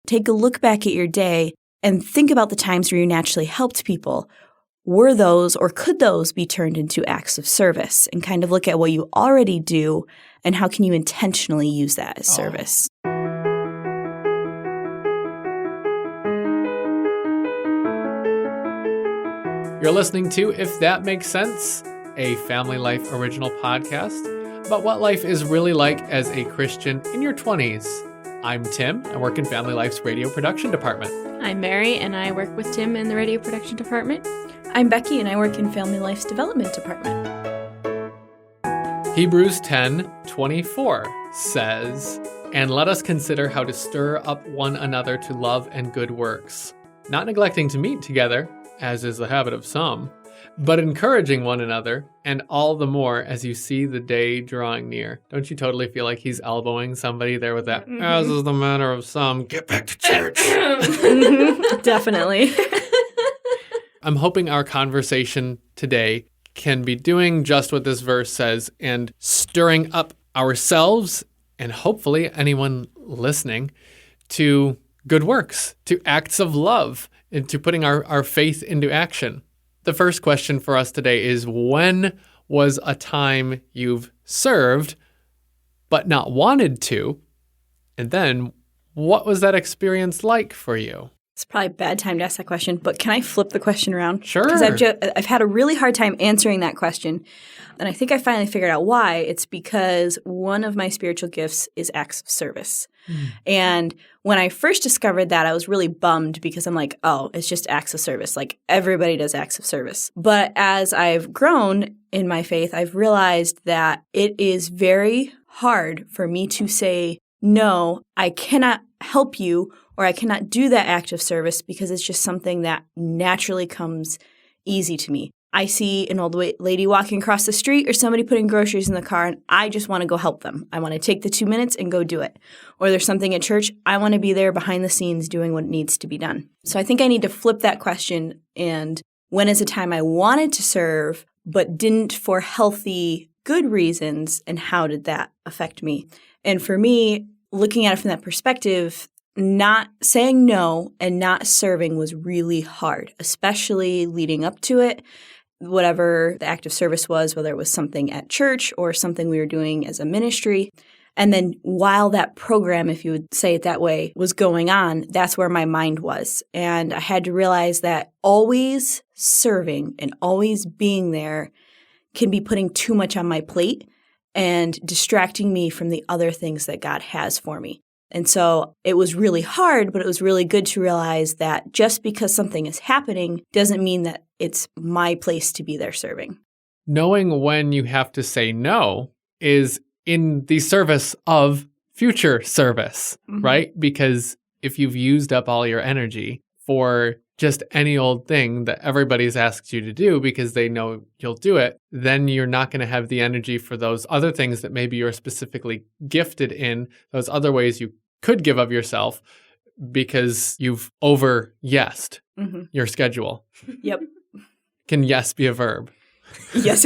take a look back at your day and think about the times where you naturally helped people. Were those or could those be turned into acts of service? And kind of look at what you already do and how can you intentionally use that as service. You're listening to If That Makes Sense, a Family Life original podcast about what life is really like as a Christian in your 20s. I'm Tim. I work in Family Life's radio production department. I'm Mary, and I work with Tim in the radio production department. I'm Becky, and I work in Family Life's development department. Hebrews 10:24 says, "And let us consider how to stir up one another to love and good works, not neglecting to meet together, as is the habit of some, but encouraging one another, and all the more as you see the day drawing near." Don't you totally feel like he's elbowing somebody there with that, as is the manner of some, get back to church? Definitely. I'm hoping our conversation today can be doing just what this verse says and stirring up ourselves and hopefully anyone listening to good works, to acts of love, and to putting our faith into action. The first question for us today is, when was a time you've served but not wanted to? And then what was that experience like for you? It's probably a bad time to ask that question, but can I flip the question around? Sure. Because I've had a really hard time answering that question. And I think I finally figured out why. It's because one of my spiritual gifts is acts of service. And when I first discovered that, I was really bummed because I'm like, oh, it's just acts of service. Like everybody does acts of service. But as I've grown in my faith, I've realized that it is very hard for me to say, no, I cannot help you, or I cannot do that act of service because it's just something that naturally comes easy to me. I see an old lady walking across the street or somebody putting groceries in the car, and I just want to go help them. I want to take the 2 minutes and go do it. Or there's something at church, I want to be there behind the scenes doing what needs to be done. So I think I need to flip that question, and when is a time I wanted to serve but didn't for healthy, good reasons, and how did that affect me? And for me, looking at it from that perspective, not saying no and not serving was really hard, especially leading up to it. Whatever the act of service was, whether it was something at church or something we were doing as a ministry. And then while that program, if you would say it that way, was going on, that's where my mind was. And I had to realize that always serving and always being there can be putting too much on my plate and distracting me from the other things that God has for me. And so it was really hard, but it was really good to realize that just because something is happening doesn't mean that it's my place to be there serving. Knowing when you have to say no is in the service of future service, right? Because if you've used up all your energy for just any old thing that everybody's asked you to do because they know you'll do it, then you're not going to have the energy for those other things that maybe you're specifically gifted in, those other ways you could give of yourself because you've over-yesed your schedule. Yep. Can yes be a verb? Yes.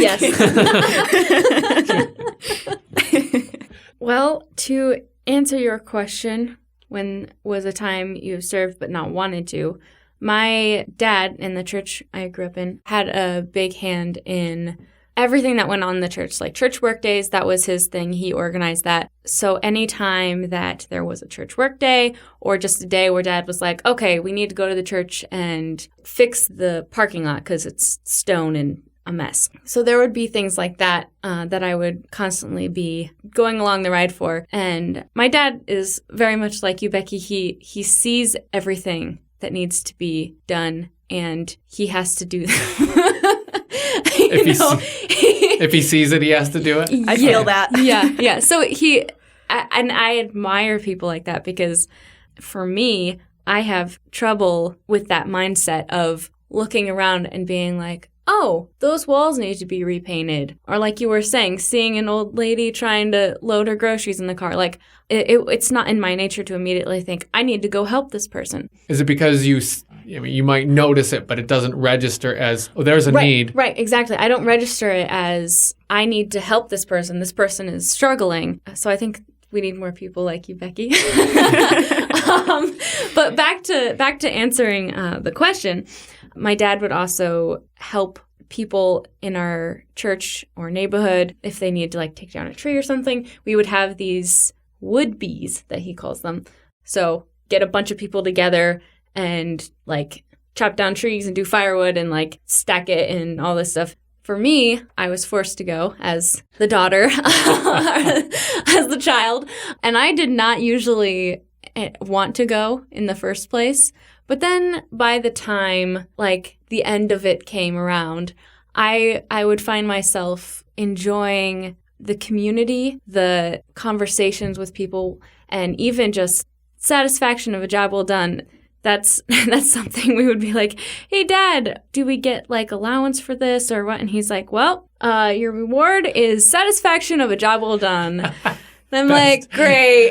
Well, to answer your question, when was a time you served but not wanted to, my dad in the church I grew up in had a big hand in everything that went on in the church, like church work days. That was his thing. He organized that. So anytime that there was a church work day or just a day where Dad was like, okay, we need to go to the church and fix the parking lot because it's stone and a mess. So there would be things like that that I would constantly be going along the ride for. And my dad is very much like you, Becky. He sees everything that needs to be done, and he has to do that. If he sees it, he has to do it? I feel that. Yeah. So I admire people like that because for me, I have trouble with that mindset of looking around and being like, oh, those walls need to be repainted. Or like you were saying, seeing an old lady trying to load her groceries in the car. Like, it's not in my nature to immediately think, I need to go help this person. Is it because you might notice it, but it doesn't register as, oh, there's a need? Right, exactly. I don't register it as, I need to help this person. This person is struggling. So I think We need more people like you, Becky. But back to answering the question, my dad would also help people in our church or neighborhood if they needed to like take down a tree or something. We would have these wood bees that he calls them. So get a bunch of people together and like chop down trees and do firewood and like stack it and all this stuff. For me, I was forced to go as the daughter, as the child, and I did not usually want to go in the first place. But then by the time like the end of it came around, I would find myself enjoying the community, the conversations with people, and even just satisfaction of a job well done. That's something we would be like, hey, Dad, do we get like allowance for this or what? And he's like, well, your reward is satisfaction of a job well done. And I'm like, great.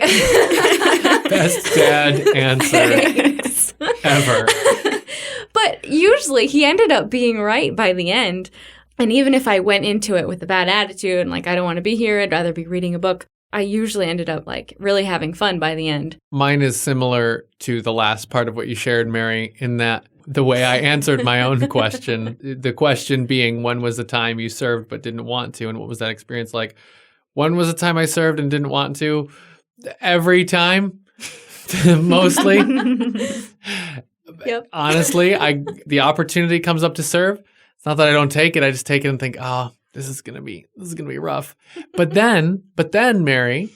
Best dad answer ever. But usually he ended up being right by the end. And even if I went into it with a bad attitude and like, I don't want to be here, I'd rather be reading a book, I usually ended up like really having fun by the end. Mine is similar to the last part of what you shared, Mary, in that the way I answered my own question, the question being, when was the time you served but didn't want to? And what was that experience like? When was the time I served and didn't want to? Every time, mostly. Yep. Honestly, the opportunity comes up to serve. It's not that I don't take it. I just take it and think, oh, this is gonna be rough. But then, Mary,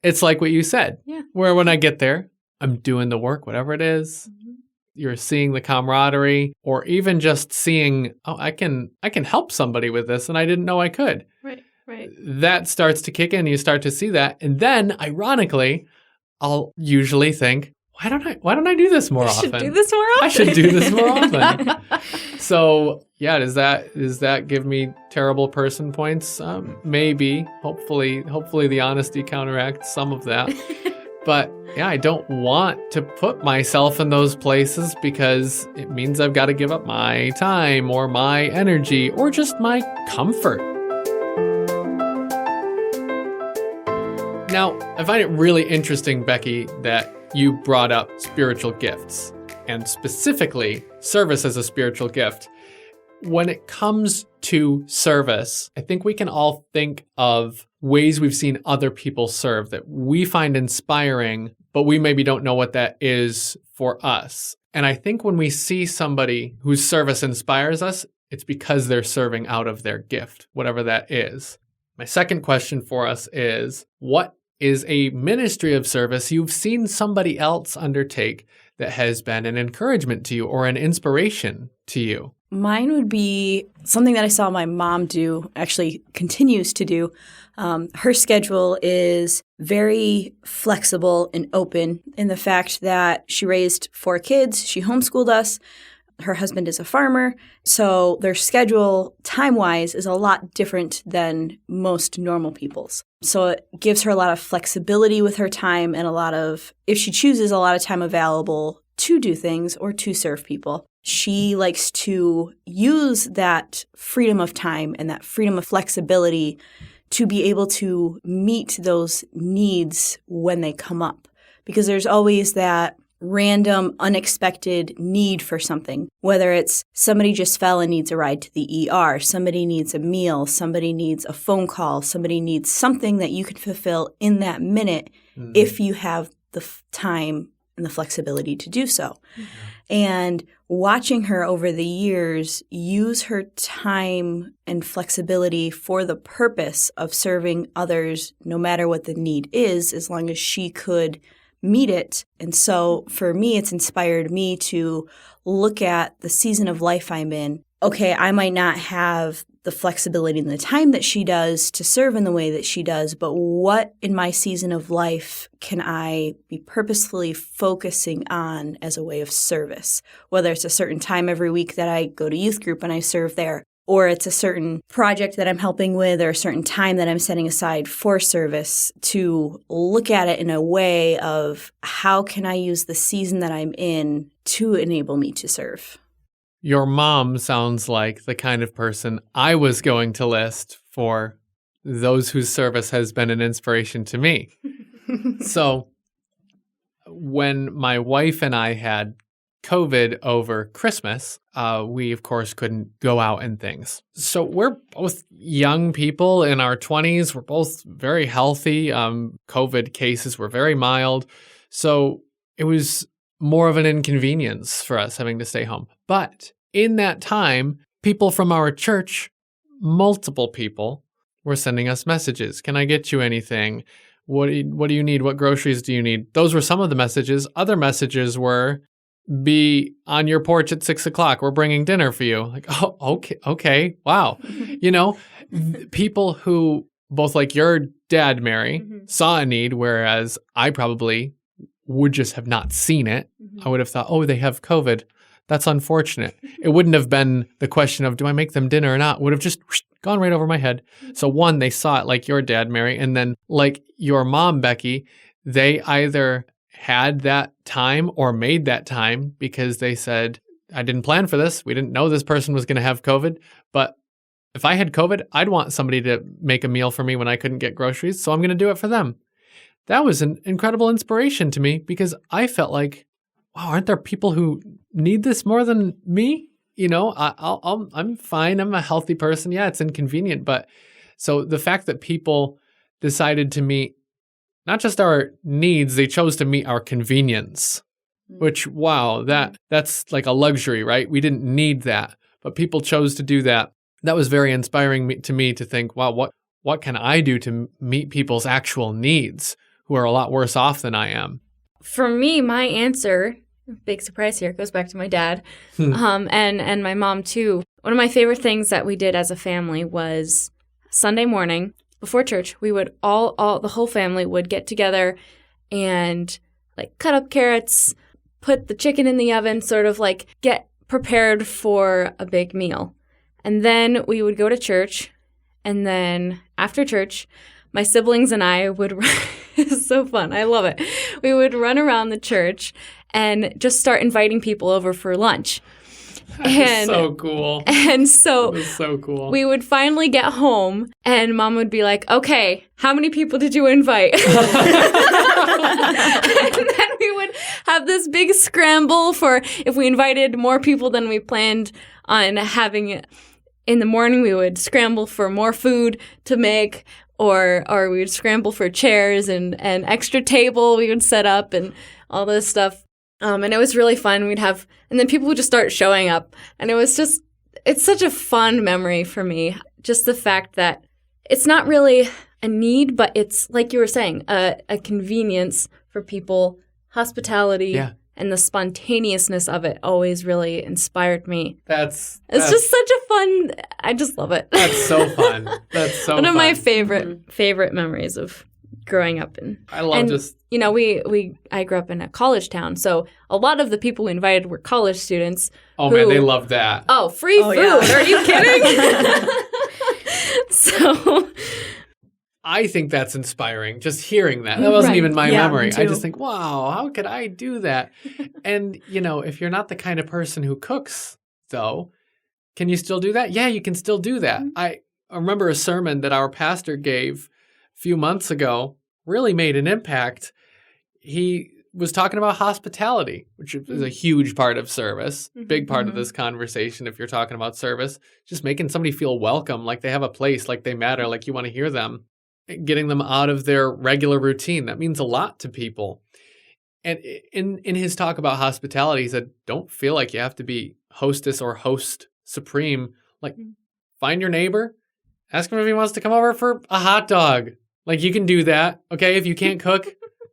it's like what you said. Yeah. Where when I get there, I'm doing the work, whatever it is. Mm-hmm. You're seeing the camaraderie, or even just seeing, oh, I can help somebody with this, and I didn't know I could. Right. That starts to kick in. You start to see that, and then, ironically, I'll usually think, why don't I do this more often? I should do this more often. I should do this more often. So, yeah, does that give me terrible person points? Maybe. Hopefully the honesty counteracts some of that. But yeah, I don't want to put myself in those places because it means I've got to give up my time or my energy or just my comfort. Now, I find it really interesting, Becky, that you brought up spiritual gifts, and specifically service as a spiritual gift. When it comes to service, I think we can all think of ways we've seen other people serve that we find inspiring, but we maybe don't know what that is for us. And I think when we see somebody whose service inspires us, it's because they're serving out of their gift, whatever that is. My second question for us is, what is a ministry of service you've seen somebody else undertake that has been an encouragement to you or an inspiration to you? Mine would be something that I saw my mom do, actually continues to do. Her schedule is very flexible and open in the fact that she raised 4 kids. She homeschooled us. Her husband is a farmer. So their schedule time-wise is a lot different than most normal people's. So it gives her a lot of flexibility with her time and a lot of, if she chooses, a lot of time available to do things or to serve people. She likes to use that freedom of time and that freedom of flexibility to be able to meet those needs when they come up. Because there's always that random, unexpected need for something, whether it's somebody just fell and needs a ride to the ER, somebody needs a meal, somebody needs a phone call, somebody needs something that you can fulfill in that minute if you have the time and the flexibility to do so. Mm-hmm. And watching her over the years use her time and flexibility for the purpose of serving others, no matter what the need is, as long as she could meet it. And so for me, it's inspired me to look at the season of life I'm in. Okay, I might not have the flexibility and the time that she does to serve in the way that she does, but what in my season of life can I be purposefully focusing on as a way of service? Whether it's a certain time every week that I go to youth group and I serve there, or it's a certain project that I'm helping with, or a certain time that I'm setting aside for service, to look at it in a way of how can I use the season that I'm in to enable me to serve. Your mom sounds like the kind of person I was going to list for those whose service has been an inspiration to me. So when my wife and I had COVID over Christmas, we, of course, couldn't go out and things. So we're both young people in our 20s. We're both very healthy. COVID cases were very mild. So it was more of an inconvenience for us having to stay home. But in that time, people from our church, multiple people, were sending us messages. Can I get you anything? What do you need? What groceries do you need? Those were some of the messages. Other messages were, be on your porch at 6:00. We're bringing dinner for you. Like, oh, okay. Wow. People who, both like your dad, Mary, saw a need, whereas I probably would just have not seen it. I would have thought, oh, they have COVID. That's unfortunate. It wouldn't have been the question of, do I make them dinner or not? It would have just gone right over my head. So one, they saw it like your dad, Mary, and then like your mom, Becky, they either had that time or made that time because they said, I didn't plan for this. We didn't know this person was going to have COVID. But if I had COVID, I'd want somebody to make a meal for me when I couldn't get groceries. So I'm going to do it for them. That was an incredible inspiration to me because I felt like, wow, aren't there people who need this more than me? I'm fine. I'm a healthy person. Yeah, it's inconvenient. But so the fact that people decided to meet not just our needs, they chose to meet our convenience, which, wow, that's like a luxury, right? We didn't need that, but people chose to do that. That was very inspiring to me to think, wow, what can I do to meet people's actual needs who are a lot worse off than I am? For me, my answer, big surprise here, goes back to my dad and my mom too. One of my favorite things that we did as a family was Sunday morning before church, we would all the whole family would get together and like cut up carrots, put the chicken in the oven, sort of like get prepared for a big meal. And then we would go to church. And then after church, my siblings and I would it's so fun. I love it. We would run around the church and just start inviting people over for lunch. And so cool. And so, cool. We would finally get home and Mom would be like, okay, how many people did you invite? And then we would have this big scramble for if we invited more people than we planned on having in the morning, we would scramble for more food to make, or we would scramble for chairs and an extra table we would set up and all this stuff. And it was really fun. And then people would just start showing up. And it's such a fun memory for me. Just the fact that it's not really a need, but it's, like you were saying, a convenience for people, hospitality, and the spontaneousness of it always really inspired me. It's just such a fun, I just love it. That's so fun. That's so One fun. of my favorite memories of growing up in. I love just... I grew up in a college town, so a lot of the people we invited were college students. Oh, man, they love that. Oh, free food. Yeah. Are you kidding? So... I think that's inspiring, just hearing that. That wasn't even my memory. Me I just think, wow, how could I do that? And, if you're not the kind of person who cooks, though, can you still do that? Yeah, you can still do that. I remember a sermon that our pastor gave a few months ago, really made an impact. He was talking about hospitality, which is a huge part of service, big part of this conversation if you're talking about service. Just making somebody feel welcome, like they have a place, like they matter, like you want to hear them. Getting them out of their regular routine. That means a lot to people. And in his talk about hospitality, he said, don't feel like you have to be hostess or host supreme. Like, find your neighbor, ask him if he wants to come over for a hot dog. Like, you can do that, okay? If you can't cook,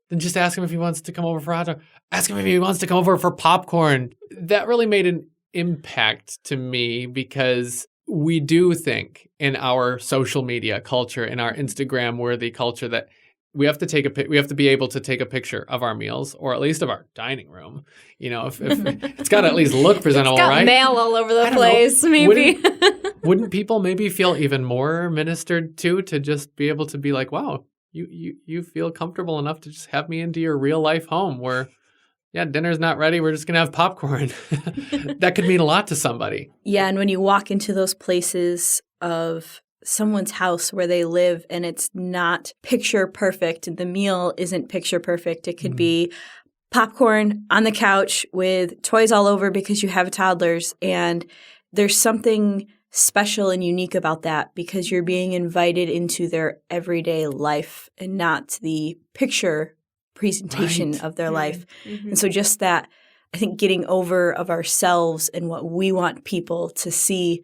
then just ask him if he wants to come over for a hot dog. Ask him if he wants to come over for popcorn. That really made an impact to me because we do think in our social media culture, in our Instagram-worthy culture, that we have to be able to take a picture of our meals, or at least of our dining room. If it's got to at least look presentable, it's got right? Mail all over the place, maybe. Wouldn't people maybe feel even more ministered to just be able to be like, wow, you feel comfortable enough to just have me into your real life home where, yeah, dinner's not ready. We're just going to have popcorn. That could mean a lot to somebody. Yeah, and when you walk into those places of someone's house where they live and it's not picture perfect, the meal isn't picture perfect. It could be popcorn on the couch with toys all over because you have toddlers, and there's something special and unique about that because you're being invited into their everyday life and not the picture presentation of their life. And so just that, I think, getting over of ourselves and what we want people to see,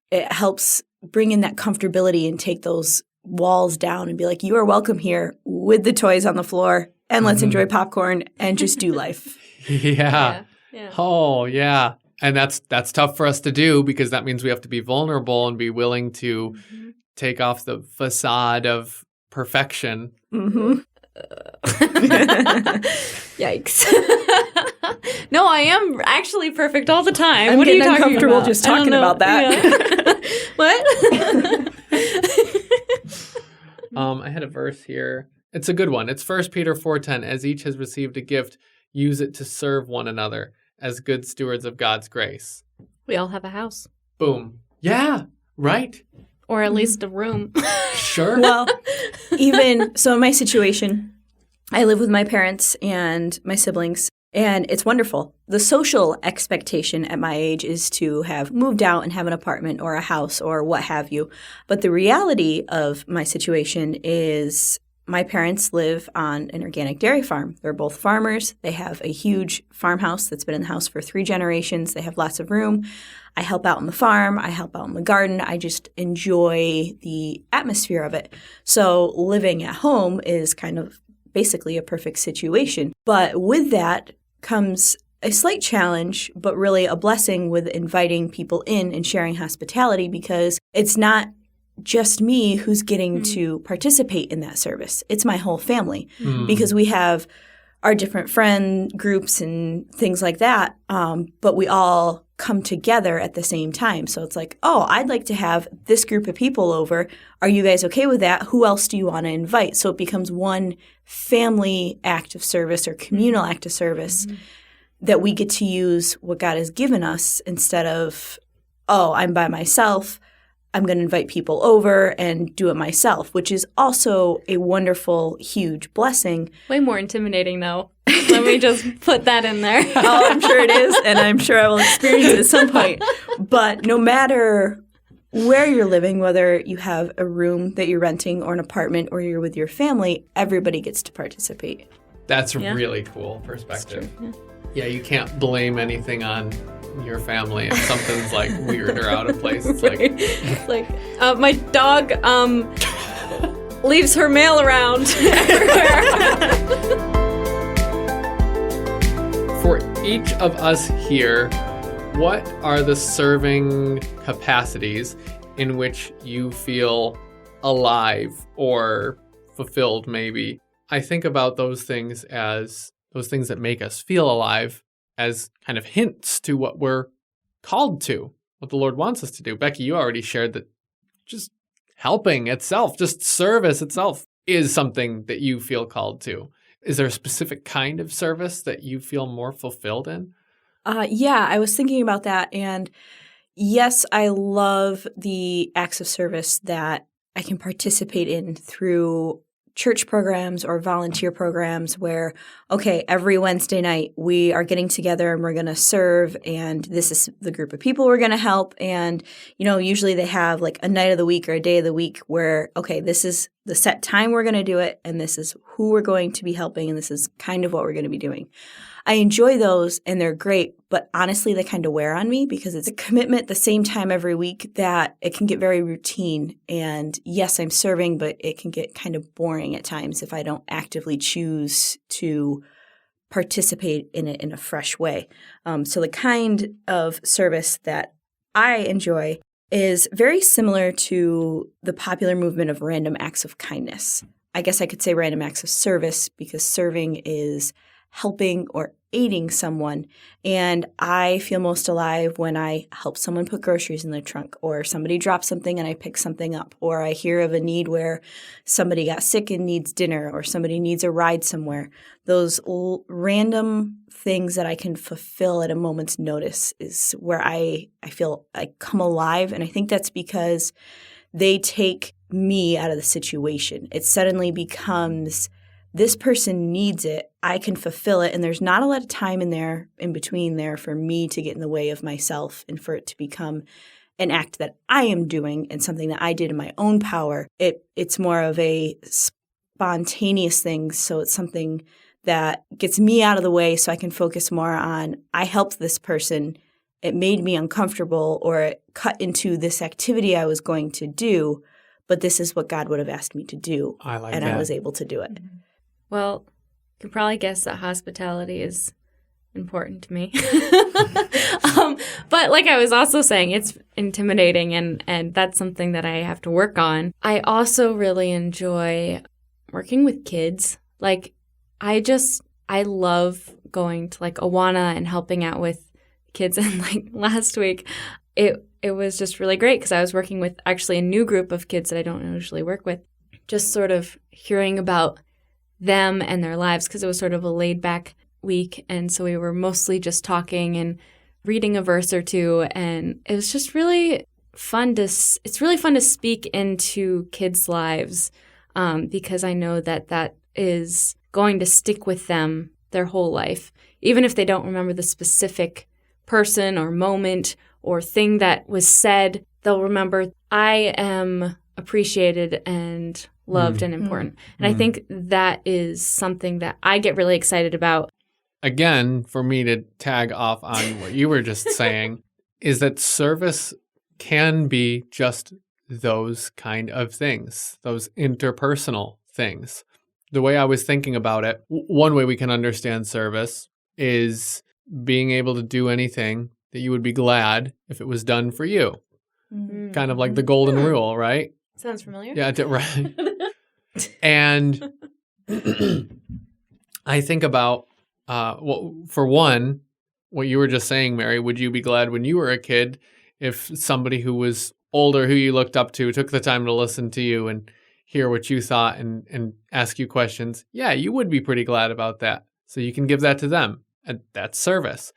it helps bring in that comfortability and take those walls down and be like, you are welcome here with the toys on the floor, and let's enjoy popcorn and just do life. Yeah. Yeah. Oh, yeah. And that's tough for us to do because that means we have to be vulnerable and be willing to take off the facade of perfection. Yikes. No, I am actually perfect all the time. I'm what are you getting talking uncomfortable about? just I don't talking know. about that. Yeah. What? I had a verse here. It's a good one. It's 1 Peter 4:10. As each has received a gift, use it to serve one another as good stewards of God's grace. We all have a house. Boom. Yeah, right. Or at least a room. Sure. Well, even so, in my situation, I live with my parents and my siblings, and it's wonderful. The social expectation at my age is to have moved out and have an apartment or a house or what have you. But the reality of my situation is my parents live on an organic dairy farm. They're both farmers. They have a huge farmhouse that's been in the house for 3 generations. They have lots of room. I help out on the farm. I help out in the garden. I just enjoy the atmosphere of it. So living at home is kind of basically a perfect situation. But with that comes a slight challenge, but really a blessing with inviting people in and sharing hospitality, because it's not just me who's getting to participate in that service. It's my whole family because we have our different friend groups and things like that, but we all come together at the same time. So it's like, oh, I'd like to have this group of people over. Are you guys okay with that? Who else do you want to invite? So it becomes one family act of service or communal act of service that we get to use what God has given us instead of, oh, I'm by myself. I'm going to invite people over and do it myself, which is also a wonderful, huge blessing. Way more intimidating, though. Let me just put that in there. Oh, I'm sure it is, and I'm sure I will experience it at some point. But no matter where you're living, whether you have a room that you're renting or an apartment or you're with your family, everybody gets to participate. That's a really cool perspective. Yeah, you can't blame anything on your family if something's like weird or out of place. It's like, It's like my dog leaves her mail around everywhere. for each of us here, what are the serving capacities in which you feel alive or fulfilled, maybe? I think about those things as those things that make us feel alive as kind of hints to what we're called to, what the Lord wants us to do. Becky, you already shared that just helping itself, just service itself is something that you feel called to. Is there a specific kind of service that you feel more fulfilled in? Yeah, I was thinking about that. And yes, I love the acts of service that I can participate in through church programs or volunteer programs where, okay, every Wednesday night we are getting together and we're going to serve, and this is the group of people we're going to help. And, you know, usually they have like a night of the week or a day of the week where, okay, this is the set time we're going to do it, and this is who we're going to be helping, and this is kind of what we're going to be doing. I enjoy those and they're great, but honestly, they kind of wear on me because it's a commitment the same time every week that it can get very routine. And yes, I'm serving, but it can get kind of boring at times if I don't actively choose to participate in it in a fresh way. So the kind of service that I enjoy is very similar to the popular movement of random acts of kindness. I guess I could say random acts of service because serving is helping or aiding someone. And I feel most alive when I help someone put groceries in their trunk, or somebody drops something and I pick something up, or I hear of a need where somebody got sick and needs dinner, or somebody needs a ride somewhere. Those random things that I can fulfill at a moment's notice is where I feel I come alive. And I think that's because they take me out of the situation. It suddenly becomes, this person needs it, I can fulfill it, and there's not a lot of time in between there for me to get in the way of myself and for it to become an act that I am doing and something that I did in my own power. It's more of a spontaneous thing, so it's something that gets me out of the way so I can focus more on, I helped this person, it made me uncomfortable, or it cut into this activity I was going to do, but this is what God would have asked me to do. I like and that. I was able to do it. Well, you can probably guess that hospitality is important to me. But like I was also saying, it's intimidating, and that's something that I have to work on. I also really enjoy working with kids. Like, I love going to like Awana and helping out with kids. And like last week, it was just really great because I was working with actually a new group of kids that I don't usually work with. Just sort of hearing about them and their lives, because it was sort of a laid back week. And so we were mostly just talking and reading a verse or two. And it was just really fun it's really fun to speak into kids' lives, because I know that is going to stick with them their whole life. Even if they don't remember the specific person or moment or thing that was said, they'll remember, I am appreciated and loved and important. And I think that is something that I get really excited about. Again, for me to tag off on what you were just saying, is that service can be just those kind of things, those interpersonal things. The way I was thinking about it, one way we can understand service is being able to do anything that you would be glad if it was done for you. Mm-hmm. Kind of like the golden rule, right? Sounds familiar. Yeah, right. And I think about, for one, what you were just saying, Mary, would you be glad when you were a kid if somebody who was older, who you looked up to, took the time to listen to you and hear what you thought and ask you questions? Yeah, you would be pretty glad about that. So you can give that to them. And that's service.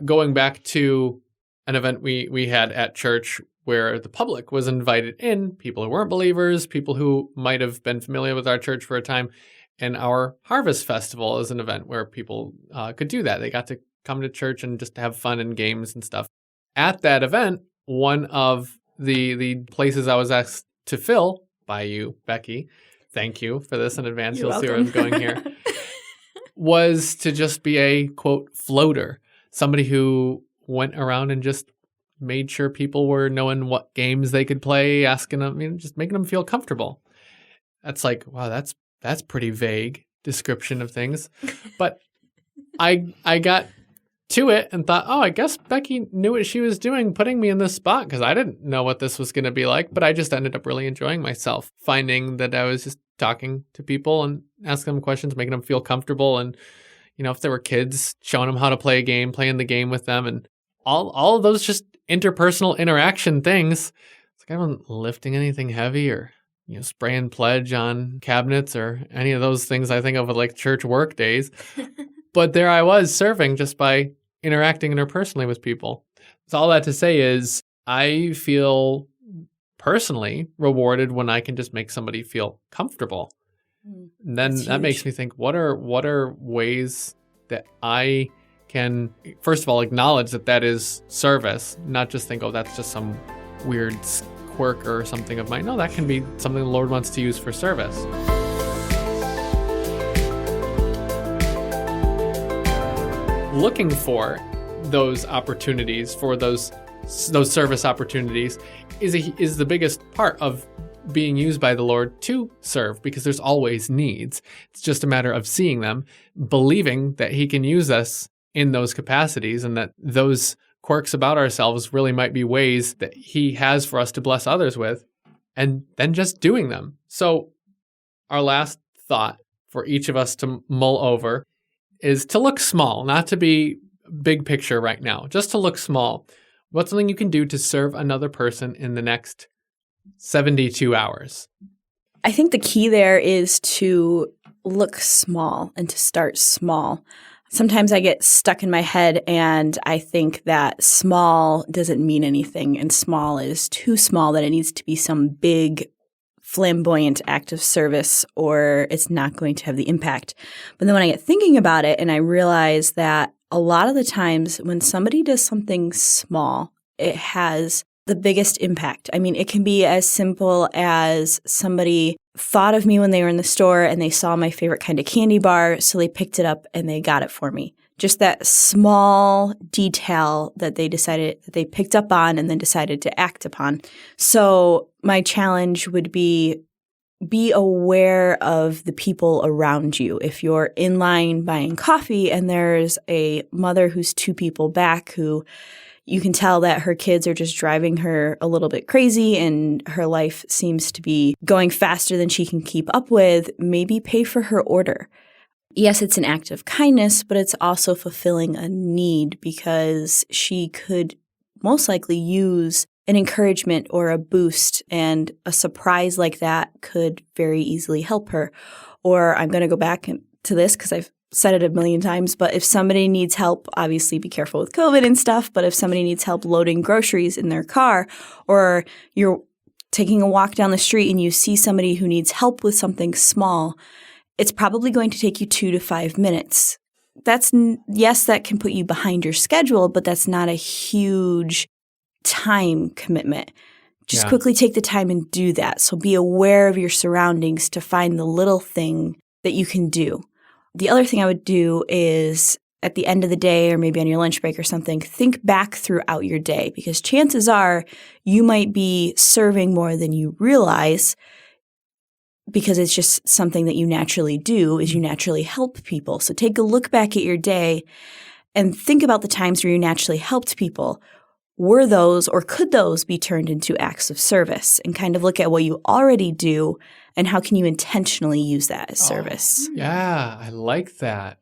Going back to an event we had at church where the public was invited in, people who weren't believers, people who might have been familiar with our church for a time. And our Harvest Festival is an event where people could do that. They got to come to church and just have fun and games and stuff. At that event, one of the places I was asked to fill by you, Becky, thank you for this in advance. You're You'll see where I'm welcome. going here. Was to just be a, quote, floater. Somebody who went around and just made sure people were knowing what games they could play, asking them, just making them feel comfortable. That's like, wow, that's pretty vague description of things. But I got to it and thought, oh, I guess Becky knew what she was doing, putting me in this spot, because I didn't know what this was going to be like. But I just ended up really enjoying myself, finding that I was just talking to people and asking them questions, making them feel comfortable. And, if there were kids, showing them how to play a game, playing the game with them, and all of those just interpersonal interaction things. It's like I wasn't lifting anything heavy or spraying pledge on cabinets or any of those things I think of with like church work days. But there I was serving just by interacting interpersonally with people. So all that to say is I feel personally rewarded when I can just make somebody feel comfortable. And then that makes me think, what are ways that I can, first of all, acknowledge that is service, not just think, oh, that's just some weird quirk or something of mine. No, that can be something the Lord wants to use for service. Looking for those opportunities, for those service opportunities, is the biggest part of being used by the Lord to serve, because there's always needs. It's just a matter of seeing them, believing that He can use us in those capacities, and that those quirks about ourselves really might be ways that He has for us to bless others with, and then just doing them. So our last thought for each of us to mull over is to look small, not to be big picture right now, just to look small. What's something you can do to serve another person in the next 72 hours? I think the key there is to look small and to start small. sometimes I get stuck in my head and I think that small doesn't mean anything and small is too small, that it needs to be some big flamboyant act of service or it's not going to have the impact. But then when I get thinking about it and I realize that a lot of the times when somebody does something small, it has the biggest impact. I mean, it can be as simple as somebody thought of me when they were in the store and they saw my favorite kind of candy bar, so they picked it up and they got it for me. Just that small detail that they decided that they picked up on and then decided to act upon. So my challenge would be aware of the people around you. If you're in line buying coffee and there's a mother who's 2 people back who you can tell that her kids are just driving her a little bit crazy and her life seems to be going faster than she can keep up with, maybe pay for her order. Yes, it's an act of kindness, but it's also fulfilling a need because she could most likely use an encouragement or a boost, and a surprise like that could very easily help her. Or I'm going to go back to this because I've said it a million times, but if somebody needs help, obviously be careful with COVID and stuff, but if somebody needs help loading groceries in their car, or you're taking a walk down the street and you see somebody who needs help with something small, it's probably going to take you 2 to 5 minutes. Yes, that can put you behind your schedule, but that's not a huge time commitment. Just quickly take the time and do that. So be aware of your surroundings to find the little thing that you can do. The other thing I would do is at the end of the day or maybe on your lunch break or something, think back throughout your day because chances are you might be serving more than you realize because it's just something that you naturally do is you naturally help people. So take a look back at your day and think about the times where you naturally helped people. Were those or could those be turned into acts of service and kind of look at what you already do and how can you intentionally use that as service? Yeah, I like that.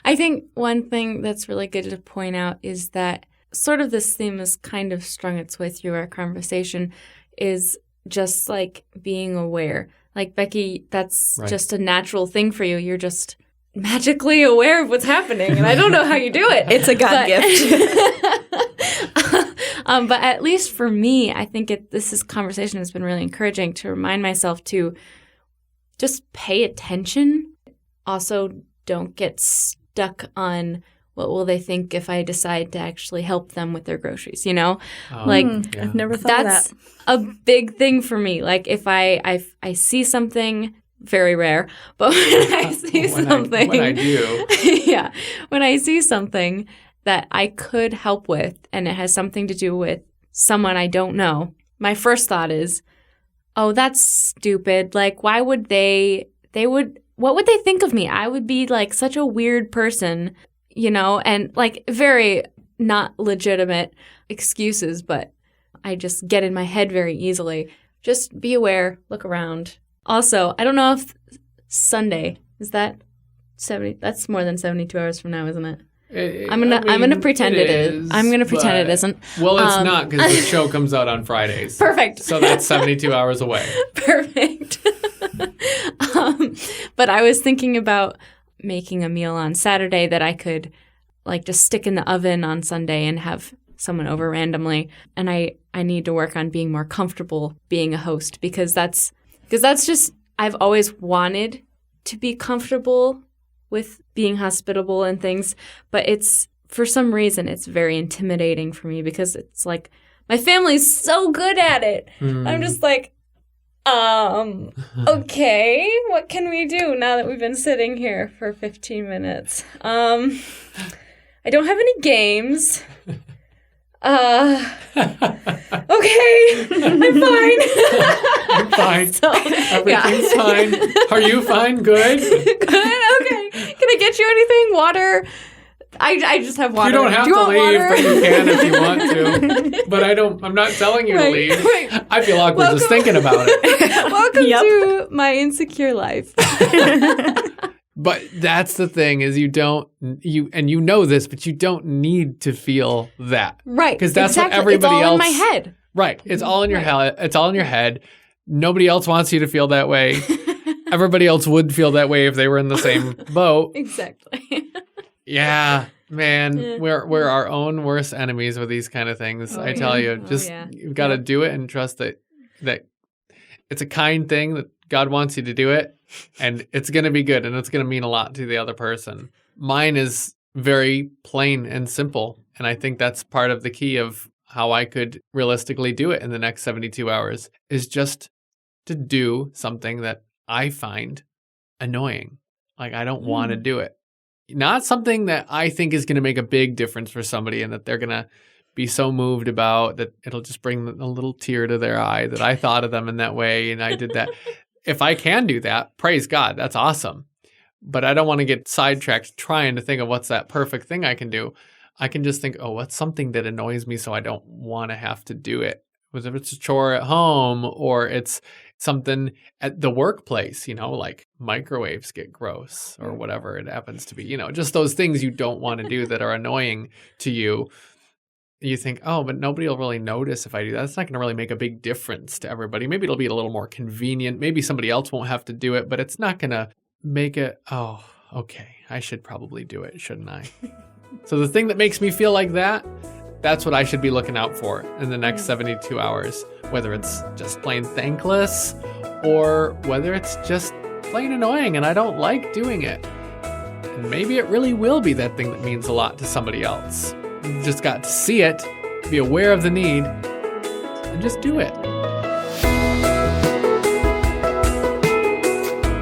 I think one thing that's really good to point out is that sort of this theme has kind of strung its way through our conversation is just like being aware. Like, Becky, that's just a natural thing for you. You're just magically aware of what's happening, and I don't know how you do it. It's a God gift. But at least for me, I think this conversation has been really encouraging to remind myself to just pay attention. Also, don't get stuck on what will they think if I decide to actually help them with their groceries, I've never thought of that. That's a big thing for me. Like if I see something, very rare, but when I see something. When I do. Yeah. When I see something that I could help with and it has something to do with someone I don't know, my first thought is, oh, that's stupid. Like, why would what would they think of me? I would be like such a weird person, and like very not legitimate excuses, but I just get in my head very easily. Just be aware, look around. Also, I don't know if Sunday, is that 70? That's more than 72 hours from now, isn't it? I'm gonna pretend it is. I'm gonna pretend it isn't. Well, it's not because the show comes out on Fridays. Perfect. So that's 72 hours away. Perfect. But I was thinking about making a meal on Saturday that I could like just stick in the oven on Sunday and have someone over randomly. And I need to work on being more comfortable being a host because that's just I've always wanted to be comfortable with being hospitable and things, but it's for some reason it's very intimidating for me because it's like my family's so good at it. I'm just like, okay, what can we do now that we've been sitting here for 15 minutes? I don't have any games. Okay, I'm fine. I'm fine. So, Everything's fine. Are you fine? Good? Good? Okay. Can I get you anything? Water? I just have water. You don't have to leave, water? but you can if you want to. But I'm not telling you to leave. Right. I feel awkward just thinking about it. Welcome to my insecure life. But that's the thing is you know this, but you don't need to feel that. Right. Because that's exactly. what everybody it's else. all in my head. Right. It's all in your head. It's all in your head. Nobody else wants you to feel that way. Everybody else would feel that way if they were in the same boat. Exactly. Yeah, man, we're our own worst enemies with these kind of things. I tell you, just you've got to do it and trust that it's a kind thing, that God wants you to do it, and it's going to be good, and it's going to mean a lot to the other person. Mine is very plain and simple, and I think that's part of the key of how I could realistically do it in the next 72 hours, is just to do something that I find annoying. Like, I don't want to do it. Not something that I think is going to make a big difference for somebody and that they're going to be so moved about that it'll just bring a little tear to their eye that I thought of them in that way and I did that. If I can do that, praise God, that's awesome. But I don't want to get sidetracked trying to think of what's that perfect thing I can do. I can just think, oh, what's something that annoys me so I don't want to have to do it? Whether it's a chore at home or it's something at the workplace, like microwaves get gross or whatever it happens to be, just those things you don't want to do that are annoying to you. You think, oh, but nobody will really notice if I do that. It's not going to really make a big difference to everybody. Maybe it'll be a little more convenient. Maybe somebody else won't have to do it, but it's not going to make it, oh, okay, I should probably do it, shouldn't I? So the thing that makes me feel like that, that's what I should be looking out for in the next 72 hours, whether it's just plain thankless or whether it's just plain annoying and I don't like doing it. And maybe it really will be that thing that means a lot to somebody else. You've just got to see it, be aware of the need, and just do it.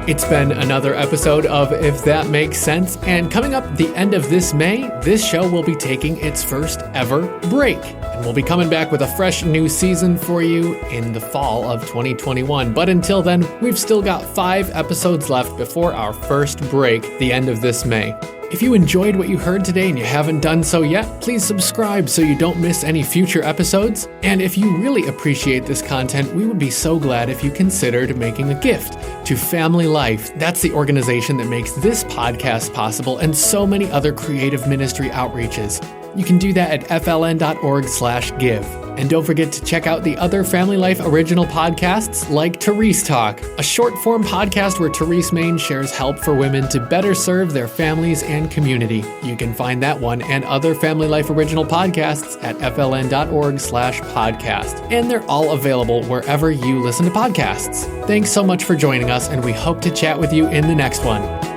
It's been another episode of If That Makes Sense, and coming up the end of this May, this show will be taking its first ever break. And we'll be coming back with a fresh new season for you in the fall of 2021. But until then, we've still got 5 episodes left before our first break, the end of this May. If you enjoyed what you heard today and you haven't done so yet, please subscribe so you don't miss any future episodes. And if you really appreciate this content, we would be so glad if you considered making a gift to Family Life. That's the organization that makes this podcast possible and so many other creative ministry outreaches. You can do that at fln.org/give. And don't forget to check out the other Family Life original podcasts like Therese Talk, a short-form podcast where Therese Main shares help for women to better serve their families and community. You can find that one and other Family Life original podcasts at fln.org/podcast. And they're all available wherever you listen to podcasts. Thanks so much for joining us, and we hope to chat with you in the next one.